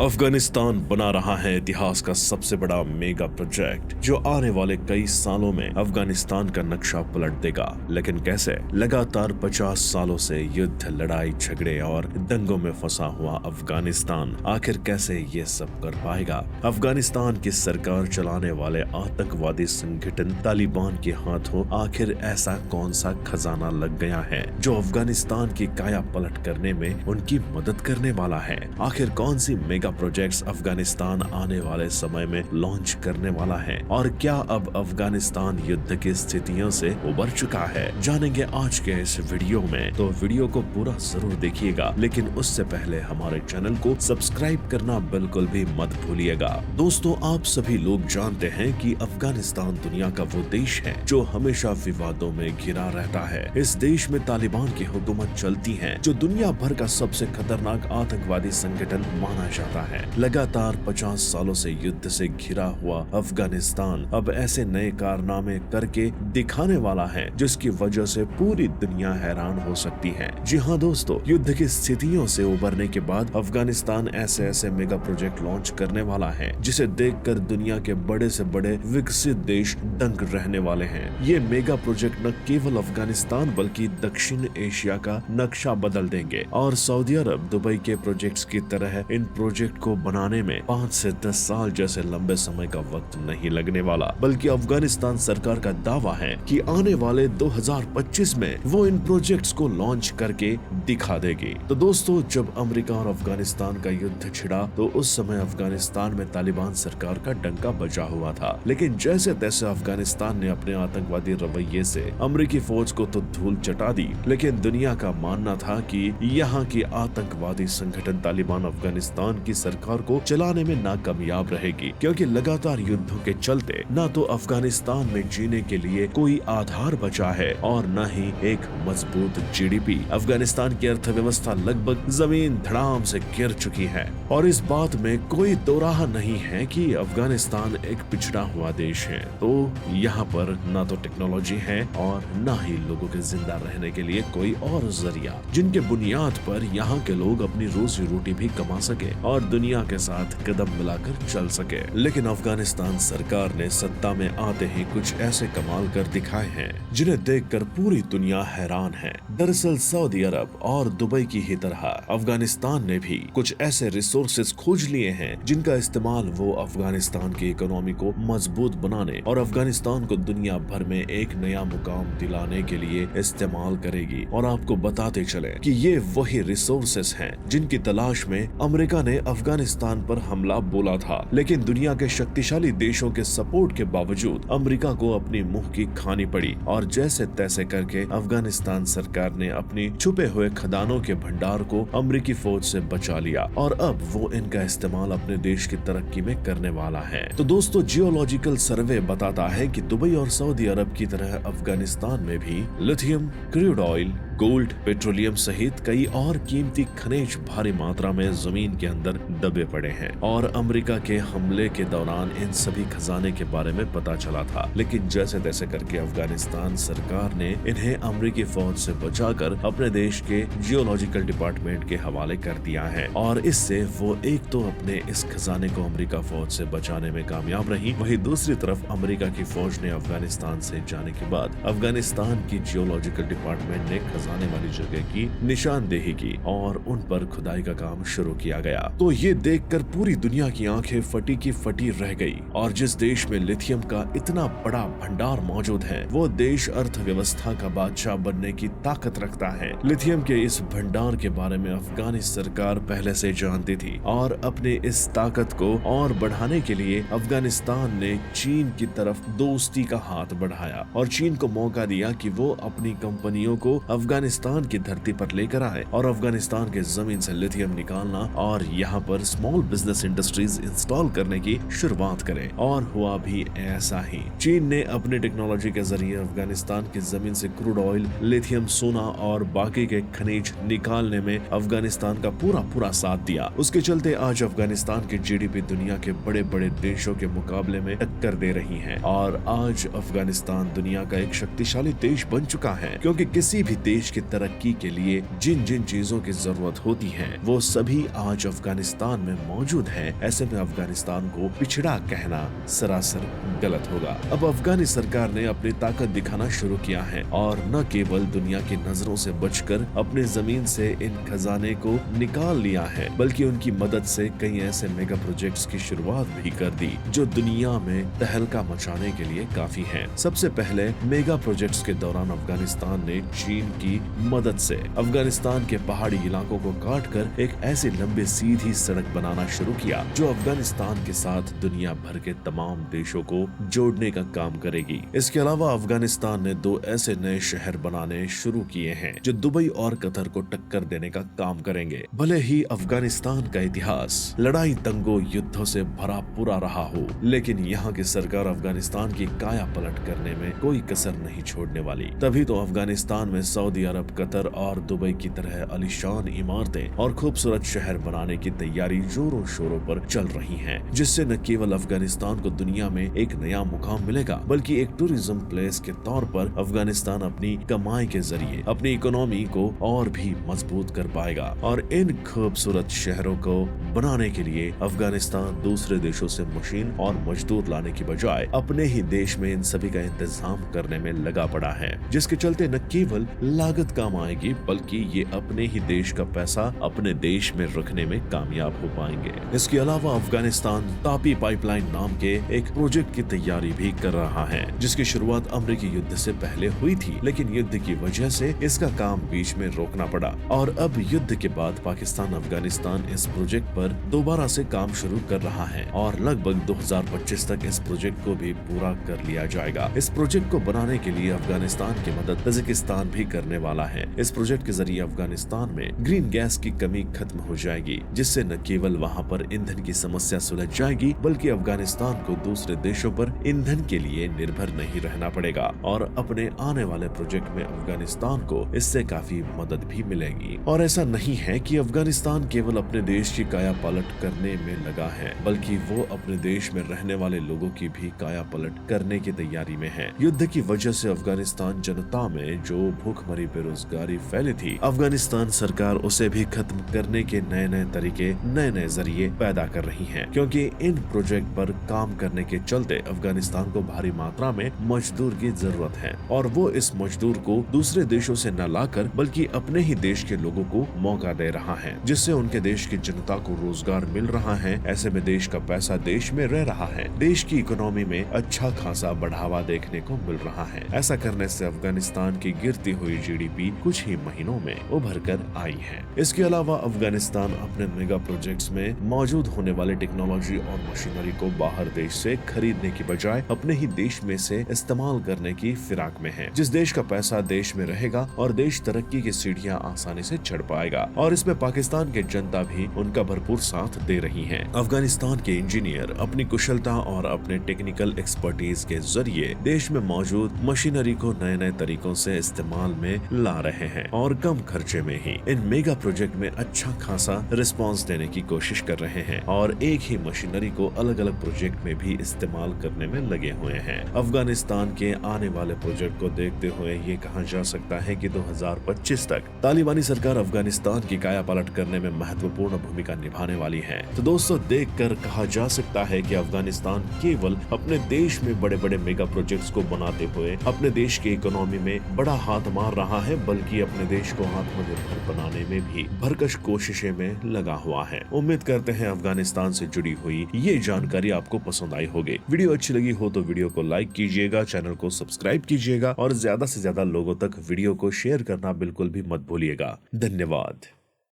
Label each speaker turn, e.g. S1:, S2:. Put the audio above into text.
S1: अफगानिस्तान बना रहा है इतिहास का सबसे बड़ा मेगा प्रोजेक्ट जो आने वाले कई सालों में अफगानिस्तान का नक्शा पलट देगा। लेकिन कैसे? लगातार 50 सालों से युद्ध, लड़ाई झगड़े और दंगों में फंसा हुआ अफगानिस्तान आखिर कैसे ये सब कर पाएगा? अफगानिस्तान की सरकार चलाने वाले आतंकवादी संगठन तालिबान के हाथों आखिर ऐसा कौन सा खजाना लग गया है जो अफगानिस्तान की काया पलट करने में उनकी मदद करने वाला है? आखिर कौन सी मेगा प्रोजेक्ट्स अफगानिस्तान आने वाले समय में लॉन्च करने वाला है और क्या अब अफगानिस्तान युद्ध की स्थितियों से उबर चुका है? जानेंगे आज के इस वीडियो में, तो वीडियो को पूरा जरूर देखिएगा। लेकिन उससे पहले हमारे चैनल को सब्सक्राइब करना बिल्कुल भी मत भूलिएगा। दोस्तों, आप सभी लोग जानते हैं कि अफगानिस्तान दुनिया का वो देश है जो हमेशा विवादों में घिरा रहता है। इस देश में तालिबान की हुकूमत चलती है जो दुनिया भर का सबसे खतरनाक आतंकवादी संगठन माना जाता है। लगातार 50 सालों से युद्ध से घिरा हुआ अफगानिस्तान अब ऐसे नए कारनामे करके दिखाने वाला है जिसकी वजह से पूरी दुनिया हैरान हो सकती है। जी हाँ दोस्तों, युद्ध की स्थितियों से उबरने के बाद अफगानिस्तान ऐसे ऐसे मेगा प्रोजेक्ट लॉन्च करने वाला है जिसे देखकर दुनिया के बड़े से बड़े विकसित देश दंग रहने वाले हैं। ये मेगा प्रोजेक्ट न केवल अफगानिस्तान बल्कि दक्षिण एशिया का नक्शा बदल देंगे और सऊदी अरब, दुबई के प्रोजेक्ट्स की तरह इन प्रोजेक्ट को बनाने में 5 से 10 साल जैसे लंबे समय का वक्त नहीं लगने वाला। बल्कि अफगानिस्तान सरकार का दावा है कि आने वाले 2025 में वो इन प्रोजेक्ट्स को लॉन्च करके दिखा देगी। तो दोस्तों, जब अमेरिका और अफगानिस्तान का युद्ध छिड़ा तो उस समय अफगानिस्तान में तालिबान सरकार का डंका बजा हुआ था। लेकिन जैसे तैसे अफगानिस्तान ने अपने आतंकवादी रवैये से अमेरिकी फौज को तो धूल चटा दी, लेकिन दुनिया का मानना था कि यहाँ की आतंकवादी संगठन तालिबान अफगानिस्तान की सरकार को चलाने में नाकामयाब रहेगी, क्योंकि लगातार युद्धों के चलते न तो अफगानिस्तान में जीने के लिए कोई आधार बचा है और न ही एक मजबूत जीडीपी। अफगानिस्तान की अर्थव्यवस्था लगभग जमीन धड़ाम से गिर चुकी है और इस बात में कोई दो राह नहीं है कि अफगानिस्तान एक पिछड़ा हुआ देश है। तो यहाँ पर न तो टेक्नोलॉजी है और न ही लोगों के जिंदा रहने के लिए कोई और जरिया जिनके बुनियाद पर यहाँ के लोग अपनी रोजी रोटी भी कमा सके और दुनिया के साथ कदम मिलाकर चल सके। लेकिन अफगानिस्तान सरकार ने सत्ता में आते ही कुछ ऐसे कमाल कर दिखाए हैं जिन्हें देखकर पूरी दुनिया हैरान है। दरअसल सऊदी अरब और दुबई की ही तरह अफगानिस्तान ने भी कुछ ऐसे रिसोर्सेज खोज लिए हैं जिनका इस्तेमाल वो अफगानिस्तान की इकोनॉमी को मजबूत बनाने और अफगानिस्तान को दुनिया भर में एक नया मुकाम दिलाने के लिए इस्तेमाल करेगी। और आपको बताते चले कि ये वही रिसोर्सेज हैं जिनकी तलाश में अमेरिका ने अफगानिस्तान पर हमला बोला था। लेकिन दुनिया के शक्तिशाली देशों के सपोर्ट के बावजूद अमेरिका को अपनी मुंह की खानी पड़ी और जैसे तैसे करके अफगानिस्तान सरकार ने अपनी छुपे हुए खदानों के भंडार को अमेरिकी फौज से बचा लिया और अब वो इनका इस्तेमाल अपने देश की तरक्की में करने वाला है। तो दोस्तों, जियोलॉजिकल सर्वे बताता है कि दुबई और सऊदी अरब की तरह अफगानिस्तान में भी lithium, crude oil, gold, petroleum सहित कई और कीमती खनिज भारी मात्रा में जमीन के अंदर दबे पड़े हैं और अमेरिका के हमले के दौरान इन सभी खजाने के बारे में पता चला था। लेकिन जैसे तैसे करके अफगानिस्तान सरकार ने इन्हें अमेरिकी फौज से बचाकर अपने देश के जियोलॉजिकल डिपार्टमेंट के हवाले कर दिया है और इससे वो एक तो अपने इस खजाने को अमेरिका फौज से बचाने में कामयाब रही, वहीं दूसरी तरफ अमेरिका की फौज ने अफगानिस्तान से जाने के बाद अफगानिस्तान की जियोलॉजिकल डिपार्टमेंट ने खजाने वाली जगह की निशानदेही की और उन पर खुदाई का काम शुरू किया गया। तो ये देखकर पूरी दुनिया की आंखें फटी की फटी रह गई और जिस देश में लिथियम का इतना बड़ा भंडार मौजूद है वो देश अर्थव्यवस्था का बादशाह बनने की ताकत रखता है। लिथियम के इस भंडार के बारे में अफगानी सरकार पहले से जानती थी और अपने इस ताकत को और बढ़ाने के लिए अफगानिस्तान ने चीन की तरफ दोस्ती का हाथ बढ़ाया और चीन को मौका दिया कि वो अपनी कंपनियों को अफगानिस्तान की धरती पर लेकर आए और अफगानिस्तान के जमीन से लिथियम निकालना और यहाँ पर स्मॉल बिजनेस इंडस्ट्रीज इंस्टॉल करने की शुरुआत करें। और हुआ भी ऐसा ही। चीन ने अपनी टेक्नोलॉजी के जरिए अफगानिस्तान की जमीन से क्रूड ऑयल, लिथियम, सोना और बाकी के खनिज निकालने में अफगानिस्तान का पूरा साथ दिया। उसके चलते आज अफगानिस्तान की जीडीपी दुनिया के बड़े बड़े देशों के मुकाबले में टक्कर दे रही है और आज अफगानिस्तान दुनिया का एक शक्तिशाली देश बन चुका है, क्योंकि किसी भी देश देश की तरक्की के लिए जिन जिन चीजों की जरूरत होती है वो सभी आज अफगानिस्तान में मौजूद है। ऐसे में अफगानिस्तान को पिछड़ा कहना सरासर गलत होगा। अब अफगानी सरकार ने अपनी ताकत दिखाना शुरू किया है और न केवल दुनिया की नजरों से बचकर अपने जमीन से इन खजाने को निकाल लिया है, बल्कि उनकी मदद से कई ऐसे मेगा प्रोजेक्ट्स की शुरुआत भी कर दी जो दुनिया में तहलका मचाने के लिए काफी हैं। सबसे पहले मेगा प्रोजेक्ट्स के दौरान अफगानिस्तान ने चीन की मदद से अफगानिस्तान के पहाड़ी इलाकों को काटकर एक ऐसी लंबी सीधी सड़क बनाना शुरू किया जो अफगानिस्तान के साथ दुनिया भर के तमाम देशों को जोड़ने का काम करेगी। इसके अलावा अफगानिस्तान ने 2 ऐसे नए शहर बनाने शुरू किए हैं जो दुबई और कतर को टक्कर देने का काम करेंगे। भले ही अफगानिस्तान का इतिहास लड़ाई दंगों युद्धों से भरा पूरा रहा हो, लेकिन यहाँ की सरकार अफगानिस्तान की काया पलट करने में कोई कसर नहीं छोड़ने वाली। तभी तो अफगानिस्तान में सऊदी अरब, कतर और दुबई की तरह आलीशान इमारतें और खूबसूरत शहर बनाने की तैयारी जोरों शोरों पर चल रही है, जिससे न केवल अफगानिस्तान को दुनिया में एक नया मुकाम मिलेगा, बल्कि एक टूरिज्म प्लेस के तौर पर अफगानिस्तान अपनी कमाई के जरिए अपनी इकोनॉमी को और भी मजबूत कर पाएगा। और इन खूबसूरत शहरों को बनाने के लिए अफगानिस्तान दूसरे देशों से मशीन और मजदूर लाने की बजाय अपने ही देश में इन सभी का इंतजाम करने में लगा पड़ा है, जिसके चलते न केवल लागत कम आएगी, बल्कि ये अपने ही देश का पैसा अपने देश में रखने में कामयाब हो पाएंगे। इसके अलावा अफगानिस्तान तापी पाइपलाइन नाम के एक प्रोजेक्ट की तैयारी भी कर रहा है, जिसकी शुरुआत अमेरिकी युद्ध से पहले हुई थी, लेकिन युद्ध की वजह से इसका काम बीच में रोकना पड़ा और अब युद्ध के बाद पाकिस्तान अफगानिस्तान इस प्रोजेक्ट पर दोबारा से काम शुरू कर रहा है और लगभग 2025 तक इस प्रोजेक्ट को भी पूरा कर लिया जाएगा। इस प्रोजेक्ट को बनाने के लिए अफगानिस्तान की मदद तजिकिस्तान भी करने वाला है। इस प्रोजेक्ट के जरिए अफगानिस्तान में ग्रीन गैस की कमी खत्म हो जाएगी, जिससे न केवल वहाँ पर ईंधन की समस्या सुलझ जाएगी, बल्कि अफगानिस्तान को दूसरे देशों पर ईंधन के लिए निर्भर नहीं रहना पड़ेगा और अपने आने वाले प्रोजेक्ट में अफगानिस्तान को इससे काफी मदद भी मिलेगी। और ऐसा नहीं है कि अफगानिस्तान केवल अपने देश की काया पलट करने में लगा है, बल्कि वो अपने देश में रहने वाले लोगों की भी काया पलट करने की तैयारी में है। युद्ध की वजह से अफगानिस्तान जनता में जो भूखमरी बेरोजगारी फैली थी, अफगानिस्तान सरकार उसे भी खत्म करने के नए नए तरीके, नए नए जरिए पैदा कर रही है, क्योंकि इन प्रोजेक्ट पर काम करने के चलते अफगानिस्तान को भारी मात्रा में मजदूर की जरूरत है और वो इस मजदूर को दूसरे देशों से न लाकर बल्कि अपने ही देश के लोगों को मौका दे रहा है, जिससे उनके देश की जनता को रोजगार मिल रहा है। ऐसे में देश का पैसा देश में रह रहा है, देश की इकोनॉमी में अच्छा खासा बढ़ावा देखने को मिल रहा है। ऐसा करने से अफगानिस्तान की गिरती हुई जीडीपी कुछ ही महीनों में उभर कर आई है। इसके अलावा अफगानिस्तान अपने मेगा प्रोजेक्ट्स में मौजूद होने वाले टेक्नोलॉजी और मशीनरी को बाहर देश से खरीदने की बजाय अपने ही देश में से इस्तेमाल करने की फिराक में है। जिस देश का पैसा देश में रहेगा और देश तरक्की की सीढ़ियां आसानी से चढ़ पाएगा और इसमें पाकिस्तान की जनता भी उनका भरपूर साथ दे रही है। अफगानिस्तान के इंजीनियर अपनी कुशलता और अपने टेक्निकल एक्सपर्टीज के जरिए देश में मौजूद मशीनरी को नए नए तरीकों से इस्तेमाल में ला रहे हैं और कम खर्चे में ही इन मेगा प्रोजेक्ट में अच्छा खासा रिस्पांस देने की कोशिश कर रहे हैं और एक ही मशीनरी को अलग अलग प्रोजेक्ट में भी इस्तेमाल करने में लगे हुए हैं। अफगानिस्तान के आने वाले प्रोजेक्ट को देखते हुए ये कहा जा सकता है कि 2025 तक तालिबानी सरकार अफगानिस्तान की काया पलट करने में महत्वपूर्ण भूमिका निभाने वाली है। तो दोस्तों, देखकर कहा जा सकता है कि अफगानिस्तान केवल अपने देश में बड़े बड़े मेगा प्रोजेक्ट्स को बनाते हुए अपने देश की इकोनॉमी में बड़ा हाथ मार रहा है, बल्कि अपने देश को आत्मनिर्भर बनाने में भी भरकश कोशिशें में लगा हुआ है। उम्मीद करते हैं अफगानिस्तान से जुड़ी हुई ये जानकारी आपको पसंद आई होगी। वीडियो अच्छी लगी हो तो वीडियो को लाइक कीजिएगा, चैनल को सब्सक्राइब कीजिएगा और ज्यादा से ज्यादा लोगों तक वीडियो को शेयर करना बिल्कुल भी मत भूलिएगा। धन्यवाद।